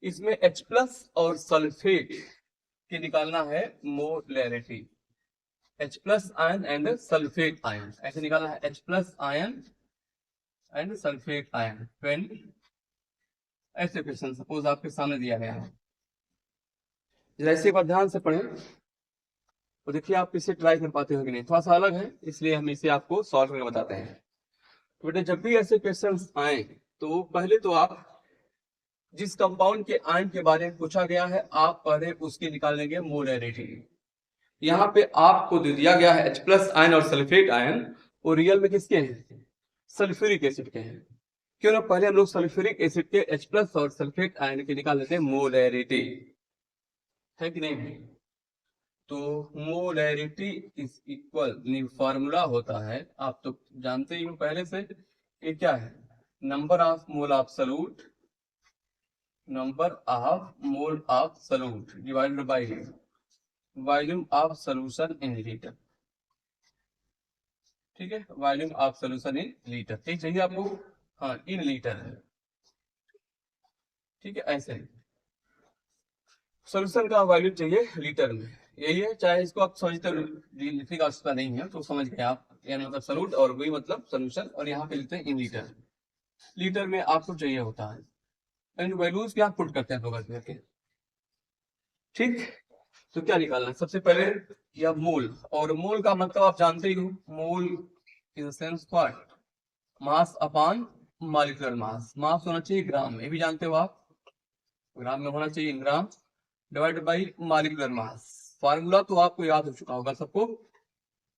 इसमें H plus और sulphate की निकालना है molarity. H plus ion and sulphate ion, ऐसे निकालना है H plus ion and sulphate ion when, ऐसे क्वेश्चन सपोज आपके सामने दिया गया है। जैसे एक बार ध्यान से पढ़ें तो देखिए आप इसे ट्राई कर पाते हो कि नहीं, थोड़ा सा अलग है इसलिए हम इसे आपको सॉल्व करके बताते हैं। तो बेटा जब भी ऐसे क्वेश्चंस आए तो पहले तो आप जिस कंपाउंड के आयन के बारे में पूछा गया है आप पहले उसके निकालेंगे मोलैरिटी। यहाँ पे आपको दे दिया गया है H प्लस आयन और सल्फेट आयन, और रियल में किसके हैं? सल्फ्यूरिक एसिड के हैं। क्यों ना पहले हम लोग सल्फ्यूरिक एसिड के H प्लस और सल्फेट आयन के निकाल लेते हैं मोलैरिटी, है कि नहीं? तो मोलैरिटी इज इक्वल, फार्मूला होता है आप तो जानते ही हो पहले से, ये क्या है? Number of mole of solute, number of mole of solute divided by volume of solution in litre. ठीक है, volume of solution in litre, ठीक चाहिए आपको? हाँ, इन लीटर है। ठीक है, ऐसे सॉल्यूशन का वॉल्यूम चाहिए लीटर में, यही है। चाहे इसको आप समझते लिखने का आवश्यकता नहीं है तो समझ गए आप, यानी मतलब सॉल्यूट और वही मतलब सॉल्यूशन, और यहाँ पे लिखते हैं इन लीटर। लीटर में आपको चाहिए होता है एंड वैल्यूज क्या पुट करते हैं तो करके। ठीक, तो क्या निकालना है सबसे पहले? या मोल, और मोल का मतलब आप जानते ही हो, mole in sense what? Mass upon molecular mass. Mass होना चाहिए ग्राम में, ये भी जानते हो आप, ग्राम में होना चाहिए, in gram divide by molecular mass. Formula तो आपको याद हो चुका होगा सबको,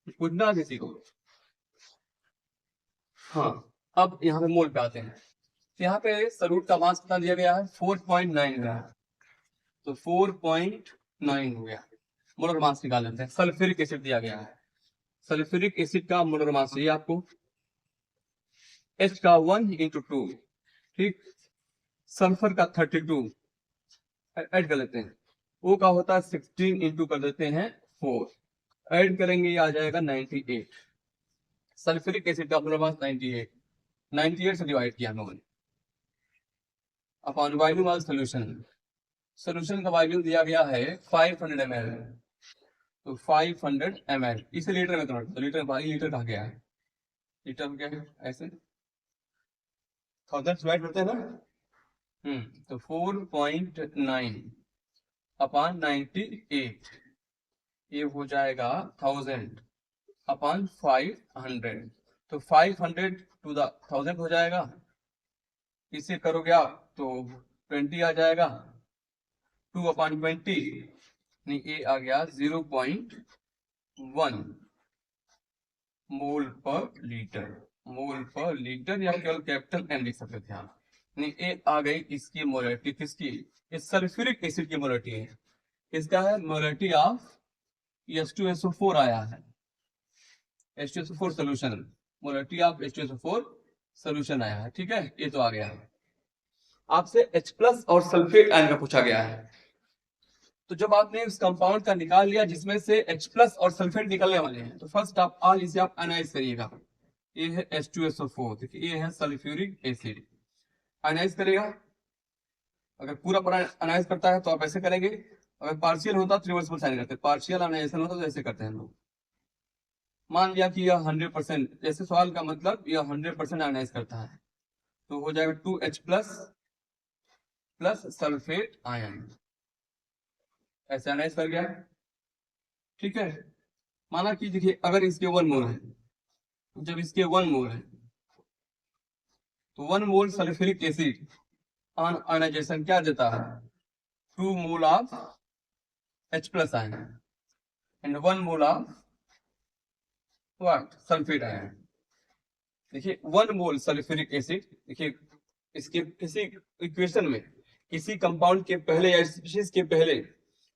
पूछना किसी को? हाँ, अब यहाँ पे मोल पे आते हैं। यहाँ पे सॉल्यूट का मास कितना दिया गया है? 4.9 ग्राम, तो 4.9 हो गया। मोलर मास निकाल लेते हैं। सल्फ्यूरिक एसिड दिया गया है, सल्फ्यूरिक एसिड का मोलर मास चाहिए आपको, H का 1 into 2, ठीक। सल्फर का 32 ऐड कर लेते हैं, O का होता है 16 इंटू कर देते हैं 4, ऐड करेंगे ये आ जाएगा 98। सल्फ्यूरिक एसिड का मोलर मास 98 से डिवाइड किया हम लोगों ने upon volume of solution. Solution का वॉल्यूम दिया गया है 500 ml, तो 500 ml इसे लीटर में कन्वर्ट, तो लीटर भाई लीटर कहा गया है, लीटर में क्या है? ऐसे 1000 डिवाइड करते हैं ना। तो 4.9 अपॉन 98, ये हो जाएगा 1000 अपॉन 500, तो 500 टू द 1000 हो जाएगा। इसे करोगे आप तो 20 आ जाएगा, 2 अपॉन 20 नहीं, ये आ गया 0.1 मोल पर लीटर। मोल पर लीटर या केवल कैपिटल एम लिख सकते थे आप। नहीं, ये आ गई इसकी मोलैरिटी, किसकी? इस सल्फ्यूरिक एसिड की मोलैरिटी है। इसका है मोलैरिटी ऑफ H2SO4 आया है, H2SO4 solution, molarity of H2SO4 solution आया है। ठीक है, ये तो आ गया है। आपसे H प्लस और सल्फेट आयन का पूछा गया है, तो जब आपने उस कंपाउंड का निकाल लिया जिसमें से H प्लस और सल्फेट निकलने वाले हैं, तो फर्स्ट आप ऑल इसे आप एनालाइज करिएगा। ये है H2SO4, देखिए ये है सल्फ्यूरिक एसिड, एनालाइज करेगा। अगर पूरा पूरा एनालाइज करता है तो आप ऐसे करेंगे, अगर पार्शियल होता तो रिवर्सिबल साइन करते, पार्शियल एनालाइजेशन होता तो ऐसे करते हैं हम लोग। मान लिया कि यह 100%, जैसे सवाल का मतलब यह 100% एनालाइज करता है, तो हो जाएगा 2H plus plus sulphate ion, ऐसे एनालाइज कर गया। ठीक है, माना कि देखिए अगर इसके 1 मोल है, जब इसके 1 मोल है तो 1 मोल सल्फ्यूरिक एसिड ऑन आयनाइजेशन क्या देता है? 2 mole of H plus ion and 1 mole of what? Sulphate ion. देखिए 1 मोल सल्फ्यूरिक एसिड, देखिए इसके किसी इक्वेशन में किसी कंपाउंड के पहले या स्पीशीज के पहले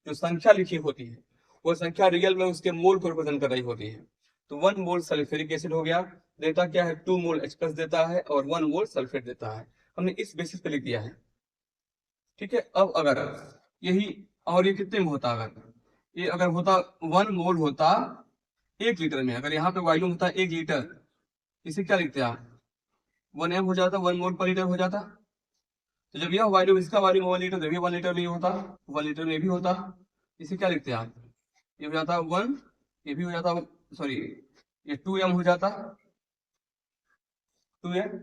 जो संख्या लिखी होती है वो संख्या रियल में उसके मोल को रिप्रेजेंट कर रही होती है। तो 1 मोल सल्फ्यूरिक एसिड हो गया, देता क्या है? 2 मोल H प्लस देता है और 1 मोल सल्फेट देता है। हमने इस बेसिस पे लिख दिया है। ठीक है, अब अगर यही, और ये कितने में होता? अगर ये अगर होता 1 मोल होता 1 लीटर में, अगर यहाँ पे वॉल्यूम होता 1 लीटर, इसे क्या लिखते हैं आप? 1 m हो जाता, 1 मोल पर लीटर हो जाता। तो जब यह वॉल्यूम, इसका वॉल्यूम 1 लीटर, जब ये 1 लीटर में होता, 1 लीटर में भी होता, इसे क्या लिखते हैं आप, ये हो जाता 1, ये भी हो जाता, सॉरी ये 2m हो जाता, 2m।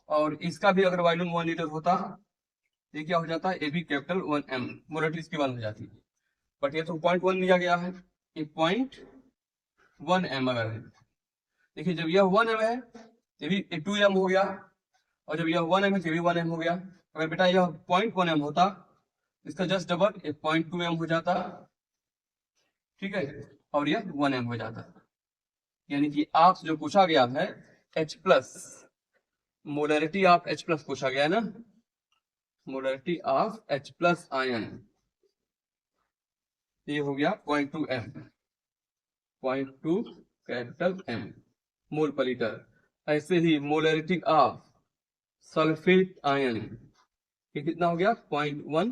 और इसका भी अगर वॉल्यूम 1 लीटर होता, ये क्या हो जाता है, ये भी कैपिटल 1m, मोलेटिव इसकी 1 हो जाती है। बट ये तो 0.1 लिया गया है, ये 0.1m अगर है, देखिए जब यह 1m है ये भी 2m हो गया, और जब यह 1m है तो ये भी 1m हो गया। अगर बेटा यह 0.1m होता, इसका जस्ट डबल 0.2m हो जाता, ठीक है, और यह 1m हो जाता। यानी कि आपसे जो पूछा गया है H plus, molarity of H plus पूछा गया है ना, molarity of H plus ion, ये हो गया 0.2m, 0.2 कैपिटल M मोल पर लीटर। ऐसे ही मोलरिटी ऑफ सल्फेट आयन, ये कितना हो गया, 0.1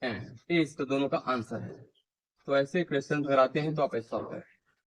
m। ये इसका दोनों का आंसर है। तो ऐसे क्वेश्चन अगर आते हैं तो आप ऐसा सॉल्व करें।